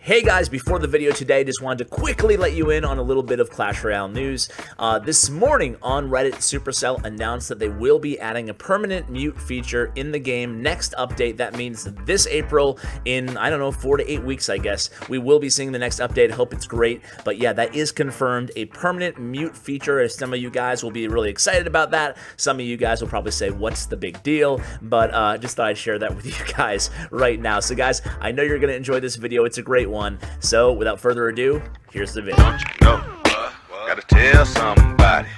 Hey guys, before the video today, just wanted to quickly let you in on a little bit of Clash Royale news. This morning on Reddit, Supercell announced that they will be adding a permanent mute feature in the game next update. That means this April, in, I don't know, 4 to 8 weeks, I guess, we will be seeing the next update. I hope it's great. But yeah, that is confirmed, a permanent mute feature. Some of you guys will be really excited about that. Some of you guys will probably say, what's the big deal? But just thought I'd share that with you guys right now. So guys, I know you're going to enjoy this video. It's a great one. So without further ado, here's the video. Don't you know? Gotta tell somebody.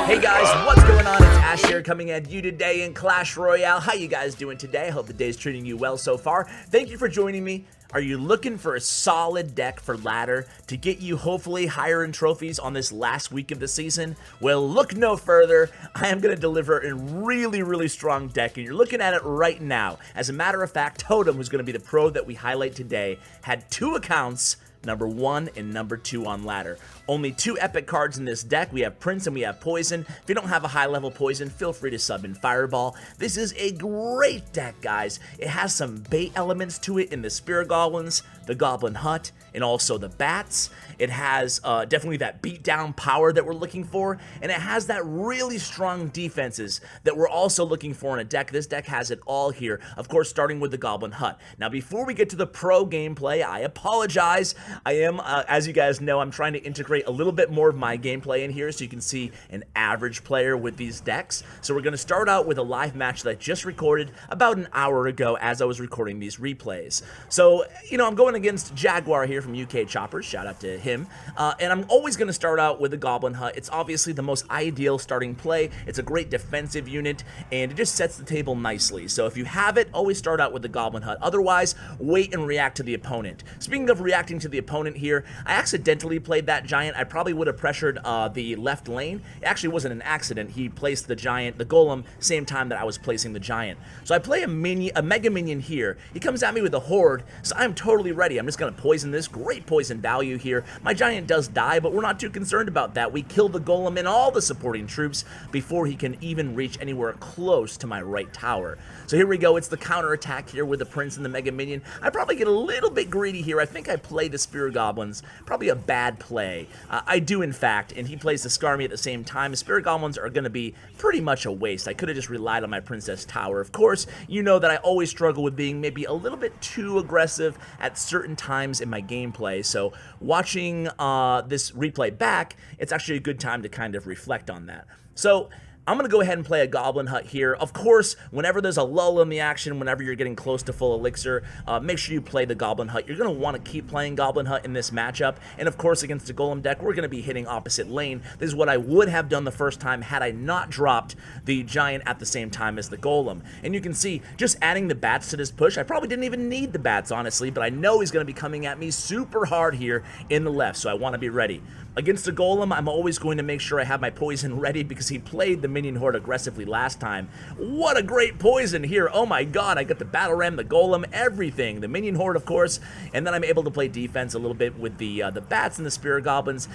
Hey guys, what's going on? It's Ash here coming at you today in Clash Royale. How you guys doing today? I hope the day's treating you well so far. Thank you for joining me. Are you looking for a solid deck for ladder to get you hopefully higher in trophies on this last week of the season? Well, look no further. I am going to deliver a really strong deck, and you're looking at it right now. As a matter of fact, Totom, who's going to be the pro that we highlight today, had 2 accounts, number 1 and number 2 on ladder. Only 2 epic cards in this deck. We have Prince and we have Poison. If you don't have a high level Poison, feel free to sub in Fireball. This is a great deck, guys. It has some bait elements to it in the Spirit Goblins, the Goblin Hut, and also the Bats. It has definitely that beatdown power that we're looking for, and it has that really strong defenses that we're also looking for in a deck. This deck has it all here, of course, starting with the Goblin Hut. Now, before we get to the pro gameplay, I apologize. I am, as you guys know, I'm trying to integrate a little bit more of my gameplay in here so you can see an average player with these decks. So we're going to start out with a live match that I just recorded about an hour ago as I was recording these replays. So, you know, I'm going against Jaguar here from UK Choppers. Shout out to him. And I'm always going to start out with the Goblin Hut. It's obviously the most ideal starting play. It's a great defensive unit, and it just sets the table nicely. So if you have it, always start out with the Goblin Hut. Otherwise, wait and react to the opponent. Speaking of reacting to the opponent here, I accidentally played that Giant. I probably would have pressured the left lane. It actually wasn't an accident. He placed the Giant, the Golem, same time that I was placing the Giant. So I play a Mega Minion here. He comes at me with a Horde, so I'm totally ready. I'm just going to poison this. Great poison value here. My Giant does die, but we're not too concerned about that. We kill the Golem and all the supporting troops before he can even reach anywhere close to my right tower. So here we go. It's the counter attack here with the Prince and the Mega Minion. I probably get a little bit greedy here. I think I play the Spirit Goblins. Probably a bad play. I do, in fact, and he plays the Skarmy at the same time. The Spirit Goblins are going to be pretty much a waste. I could have just relied on my Princess Tower. Of course, you know that I always struggle with being maybe a little bit too aggressive at certain times in my gameplay. So watching this replay back, it's actually a good time to kind of reflect on that. So I'm going to go ahead and play a Goblin Hut here. Of course, whenever there's a lull in the action, whenever you're getting close to full elixir, make sure you play the Goblin Hut. You're going to want to keep playing Goblin Hut in this matchup. And of course, against the Golem deck, we're going to be hitting opposite lane. This is what I would have done the first time had I not dropped the Giant at the same time as the Golem. And you can see, just adding the Bats to this push, I probably didn't even need the Bats, honestly, but I know he's going to be coming at me super hard here in the left, so I want to be ready. Against the Golem, I'm always going to make sure I have my poison ready because he played the Minion Horde aggressively last time. What a great poison here. Oh my god, I got the Battle Ram, the Golem, everything. The Minion Horde, of course, and then I'm able to play defense a little bit with the Bats and the Spirit Goblins,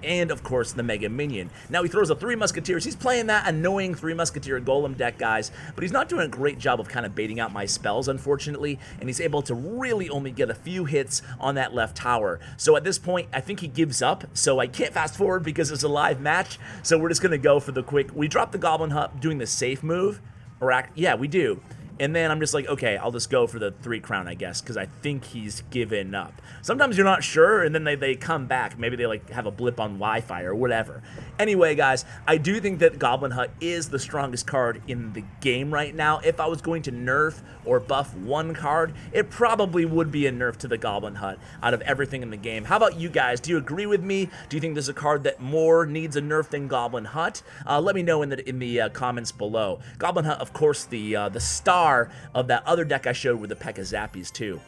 and of course the Mega Minion. Now he throws a 3 Musketeers. He's playing that annoying 3 Musketeer Golem deck, guys, but he's not doing a great job of kind of baiting out my spells, unfortunately, and he's able to really only get a few hits on that left tower. So at this point, I think he gives up, so I can't fast forward because it's a live match, so we're just going to go for the quick. We drop the Goblin Hut doing the safe move, yeah, we do. And then I'm just like, okay, I'll just go for the 3 crown, I guess, because I think he's given up. Sometimes you're not sure, and then they come back. Maybe they like have a blip on Wi-Fi or whatever. Anyway, guys, I do think that Goblin Hut is the strongest card in the game right now. If I was going to nerf or buff one card, it probably would be a nerf to the Goblin Hut out of everything in the game. How about you guys? Do you agree with me? Do you think there's a card that more needs a nerf than Goblin Hut? Let me know in the comments below. Goblin Hut, of course, the star of that other deck I showed with the P.E.K.K.A. Zappies too.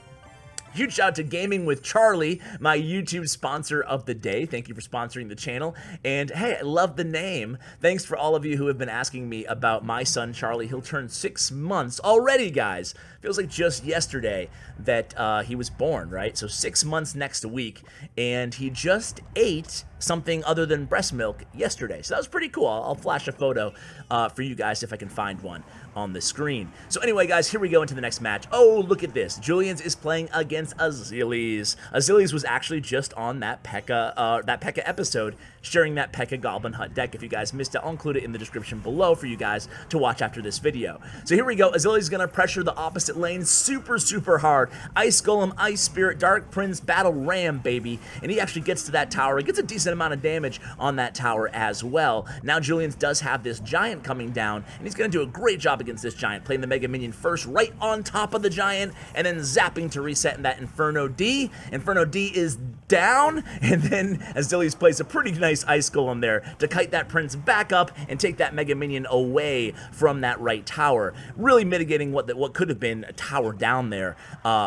Huge shout out to Gaming with Charlie, my YouTube sponsor of the day. Thank you for sponsoring the channel. And hey, I love the name. Thanks for all of you who have been asking me about my son, Charlie. He'll turn 6 months already, guys. Feels like just yesterday that he was born, right? So 6 months next week. And he just ate something other than breast milk yesterday. So that was pretty cool. I'll flash a photo for you guys if I can find one. on the screen. So anyway, guys, here we go into the next match. Oh, look at this. Julian's is playing against Azilis. Azilis was actually just on that P.E.K.K.A episode, sharing that P.E.K.K.A Goblin Hut deck. If you guys missed it, I'll include it in the description below for you guys to watch after this video. So here we go. Azili's going to pressure the opposite lane super, super hard. Ice Golem, Ice Spirit, Dark Prince, Battle Ram, baby. And he actually gets to that tower. He gets a decent amount of damage on that tower as well. Now Julian's does have this giant coming down, and he's going to do a great job against this giant, playing the Mega Minion first right on top of the giant, and then zapping to reset in that Inferno D. Inferno D is down, and then Azili's plays a pretty nice Ice Golem there to kite that Prince back up and take that Mega Minion away from that right tower, really mitigating what could have been a tower down there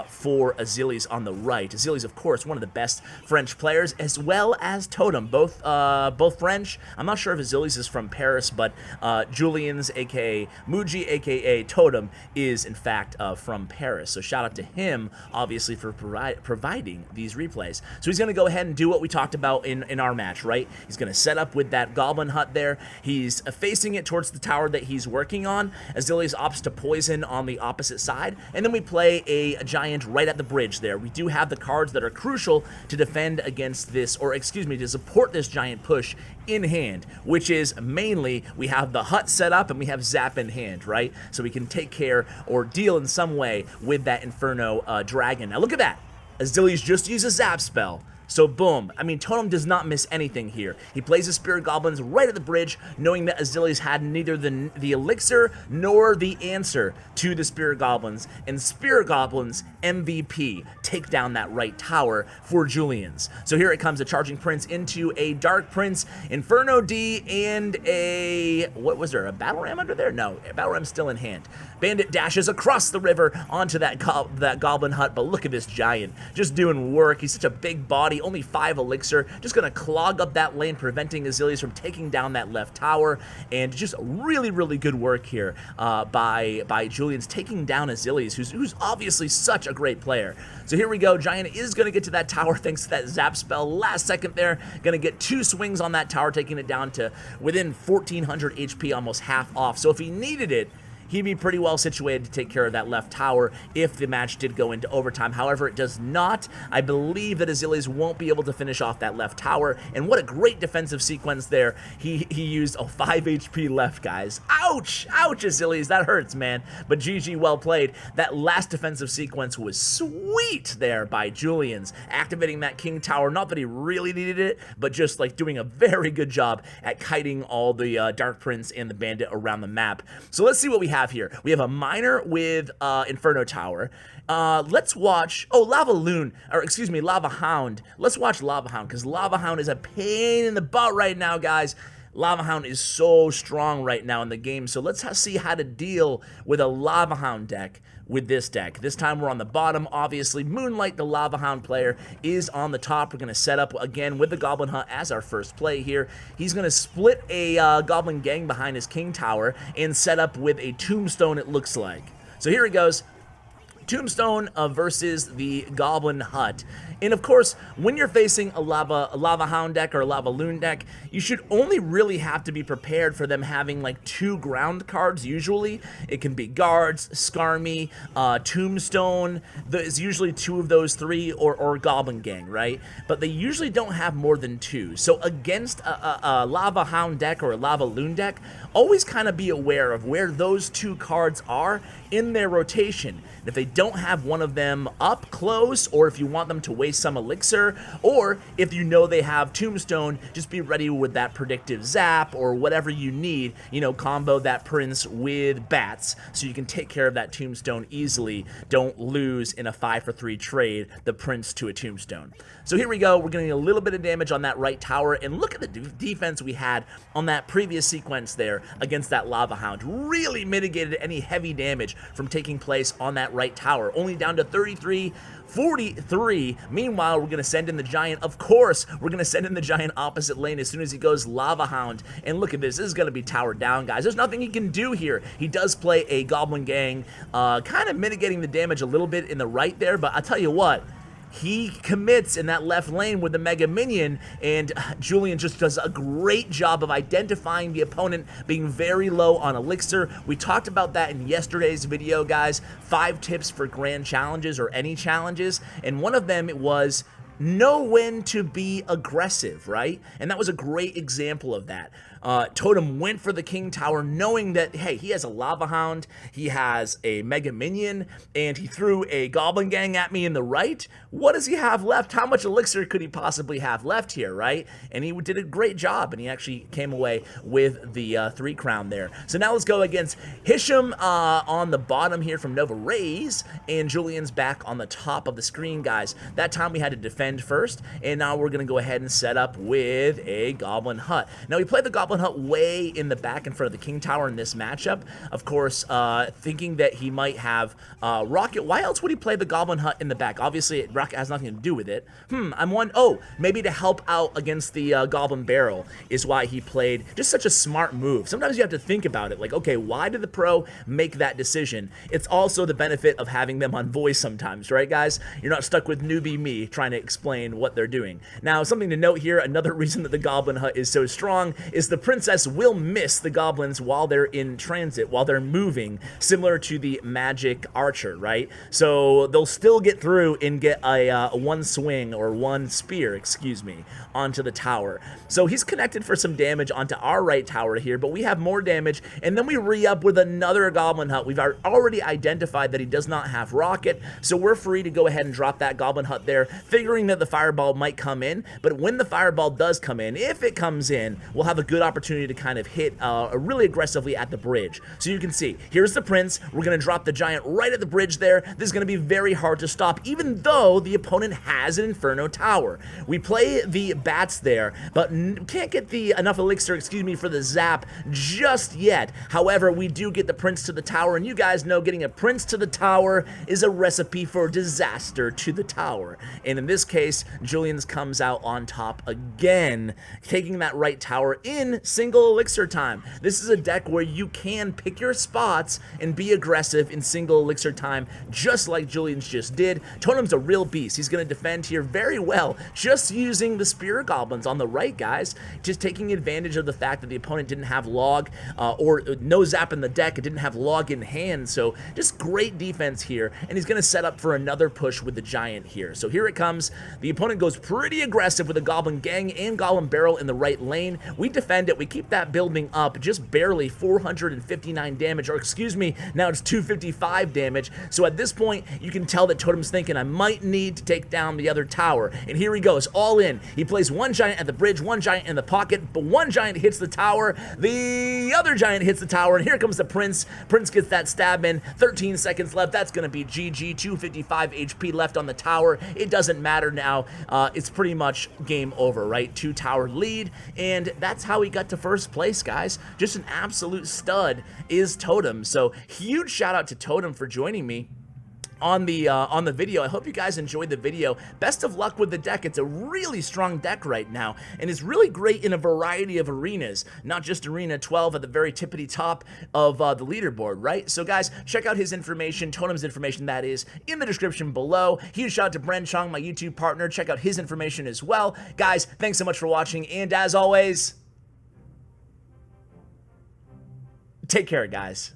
for Azili's on the right. Azili's, of course, one of the best French players, as well as Totom, both French. I'm not sure if Azili's is from Paris, but Julian's, aka Muji, aka Totom, is in fact from Paris. So shout out to him, obviously, for providing these replays. So he's going to go ahead and do what we talked about in our match, right? He's going to set up with that Goblin Hut there. He's facing it towards the tower that he's working on. Azili's opts to poison on the opposite side, and then we play a giant right at the bridge there. We do have the cards that are crucial to defend against this, or excuse me, to support this giant push in hand, which is mainly we have the hut set up and we have Zap in hand, right? So we can take care or deal in some way with that Inferno dragon. Now look at that. Azili's just used a Zap spell. So boom, I mean, Totom does not miss anything here. He plays his Spirit Goblins right at the bridge, knowing that Azili's had neither the elixir nor the answer to the Spirit Goblins, and Spirit Goblins MVP take down that right tower for Julian's. So here it comes, a Charging Prince into a Dark Prince, Inferno D, and a, what was there, a Battle Ram under there? No, Battle Ram's still in hand. Bandit dashes across the river onto that Goblin Hut, but look at this giant, just doing work. He's such a big body, only 5 elixir, just gonna clog up that lane, preventing Azili's from taking down that left tower, and just really, really good work here by Julian's, taking down Azili's, who's obviously such a great player. So here we go, Giant is gonna get to that tower thanks to that Zap spell last second there, gonna get 2 swings on that tower, taking it down to within 1400 HP, almost half off. So if he needed it, he'd be pretty well situated to take care of that left tower if the match did go into overtime. However, it does not. I believe that Azili's won't be able to finish off that left tower, and what a great defensive sequence there. He used 5 HP left, guys. Ouch! Ouch, Azili's. That hurts, man. But GG, well played. That last defensive sequence was sweet there by Julian's, activating that King Tower. Not that he really needed it, but just like doing a very good job at kiting all the Dark Prince and the Bandit around the map. So let's see what we have here. We have a Miner with Inferno Tower. Let's watch, Lava Hound. Let's watch Lava Hound, because Lava Hound is a pain in the butt right now, guys. Lava Hound is so strong right now in the game, so let's see how to deal with a Lava Hound deck with this deck. This time we're on the bottom, obviously. Moonlight, the Lava Hound player, is on the top. We're going to set up again with the Goblin Hut as our first play here. He's going to split a Goblin Gang behind his King Tower and set up with a Tombstone, it looks like. So here it goes. Tombstone versus the Goblin Hut. And of course, when you're facing a Lava Hound deck or a Lava Loon deck, you should only really have to be prepared for them having like 2 ground cards usually. It can be Guards, Skarmy, Tombstone. There's usually 2 of those 3, or Goblin Gang, right? But they usually don't have more than 2. So against a Lava Hound deck or a Lava Loon deck, always kind of be aware of where those 2 cards are in their rotation. And if they don't have one of them up close, or if you want them to waste some elixir, or if you know they have Tombstone, just be ready with that predictive Zap or whatever you need, you know, combo that Prince with Bats so you can take care of that Tombstone easily. Don't lose in a 5-for-3 trade the Prince to a Tombstone. So here we go, we're getting a little bit of damage on that right tower, and look at the defense we had on that previous sequence there against that Lava Hound. Really mitigated any heavy damage from taking place on that right tower, only down to 33-43. Meanwhile, we're going to send in the Giant. Of course, we're going to send in the Giant opposite lane as soon as he goes Lava Hound. And look at this. This is going to be towered down, guys. There's nothing he can do here. He does play a Goblin Gang, kind of mitigating the damage a little bit in the right there. But I'll tell you what, he commits in that left lane with the Mega Minion, and Julian just does a great job of identifying the opponent being very low on Elixir. We talked about that in yesterday's video, guys. 5 tips for grand challenges or any challenges, and one of them was know when to be aggressive, right? And that was a great example of that. Totom went for the King Tower knowing that, hey, he has a Lava Hound, he has a Mega Minion, and he threw a Goblin Gang at me in the right. What does he have left? How much Elixir could he possibly have left here, right? And he did a great job, and he actually came away with the 3 crown there. So now let's go against Hisham on the bottom here from Nova Rays, and Julian's back on the top of the screen, guys. That time we had to defend first, and now we're going to go ahead and set up with a Goblin Hut. Now we played the Goblin Hut way in the back in front of the King Tower in this matchup, of course, thinking that he might have Rocket. Why else would he play the Goblin Hut in the back? Obviously, Rocket has nothing to do with it. Oh, maybe to help out against the Goblin Barrel is why he played. Just such a smart move. Sometimes you have to think about it, like, okay, why did the pro make that decision? It's also the benefit of having them on voice sometimes, right, guys? You're not stuck with newbie me trying to explain what they're doing. Now, something to note here, another reason that the Goblin Hut is so strong is the princess will miss the goblins while they're in transit, while they're moving, similar to the magic archer, right? So they'll still get through and get a one swing, or one spear, excuse me, onto the tower. So he's connected for some damage onto our right tower here, but we have more damage, and then we re-up with another Goblin Hut. We've already identified that he does not have Rocket, so we're free to go ahead and drop that Goblin Hut there, figuring that the Fireball might come in, but when the Fireball does come in, if it comes in, we'll have a good opportunity to kind of hit really aggressively at the bridge. So you can see, here's the Prince. We're going to drop the Giant right at the bridge there. This is going to be very hard to stop, even though the opponent has an Inferno Tower. We play the Bats there, but can't get enough Elixir, excuse me, for the Zap just yet. However, we do get the Prince to the tower, and you guys know getting a Prince to the tower is a recipe for disaster to the tower. And in this case, Julian's comes out on top again, taking that right tower in single elixir time. This is a deck where you can pick your spots and be aggressive in single elixir time, just like Julian's just did. Totem's a real beast. He's going to defend here very well, just using the Spear Goblins on the right, guys, just taking advantage of the fact that the opponent didn't have log or no zap in the deck. It didn't have log in hand, so just great defense here, and he's going to set up for another push with the Giant here. So here it comes. The opponent goes pretty aggressive with a Goblin Gang and Goblin Barrel in the right lane. We defend it. We keep that building up just barely, 459 damage, or excuse me, now it's 255 damage. So at this point, you can tell that Totem's thinking, I might need to take down the other tower. And here he goes, all in. He plays one Giant at the bridge, one Giant in the pocket, but one Giant hits the tower, the other Giant hits the tower, and here comes the Prince. Prince gets that stab in, 13 seconds left. That's going to be GG, 255 HP left on the tower. It doesn't matter now. It's pretty much game over, right? 2-tower lead, and that's how he got to first place, guys. Just an absolute stud is Totom. So huge shout out to Totom for joining me on the video. I hope you guys enjoyed the video. Best of luck with the deck. It's a really strong deck right now, and it's really great in a variety of arenas, not just Arena 12 at the very tippity top of the leaderboard, right? So guys, check out his information, Totem's information, that is, in the description below. Huge shout out to Bren Chong, my YouTube partner. Check out his information as well. Guys, thanks so much for watching, and as always, take care, guys.